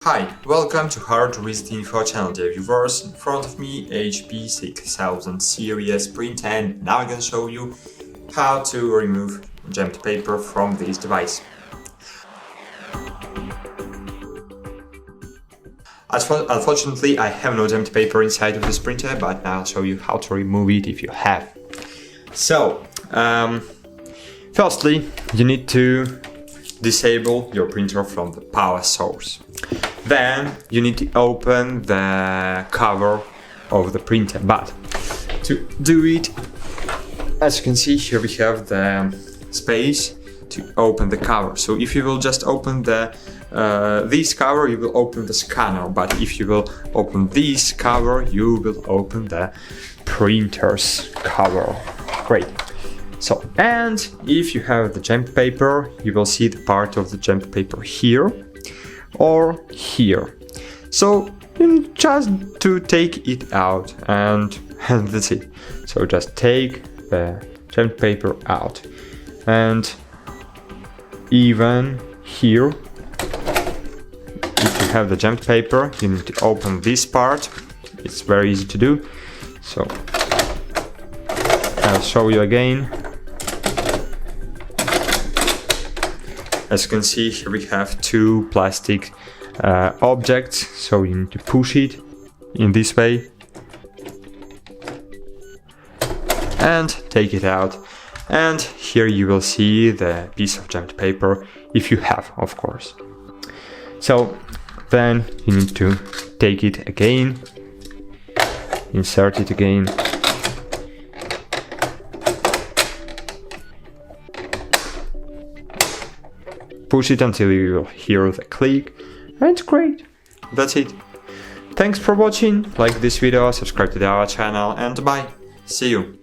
Hi, welcome to HardReset.Info channel, dear viewers. In front of me, HP 6000 series print, and now I'm going to show you how to remove jammed paper from this device. Unfortunately, I have no jammed paper inside of this printer, but I'll show you how to remove it if you have. So, firstly, you need to disable your printer from the power source. Then you need to open the cover of the printer, but to do it, as you can see here, we have the space to open the cover. So if you will just open the this cover, you will open the scanner, but if you will open this cover, you will open the printer's cover. Great. So, and if you have the jammed paper, you will see the part of the jammed paper here or here. So you need just to take it out and that's it. So just take the jammed paper out, and even here, if you have the jammed paper, you need to open this part. It's very easy to do. So I'll show you again. As you can see, here we have two plastic objects, so you need to push it in this way and take it out. And here you will see the piece of jammed paper, if you have, of course. So then you need to take it again, insert it again, push it until you will hear the click, and it's great. That's it. Thanks for watching, like this video, subscribe to our channel, and bye. See you.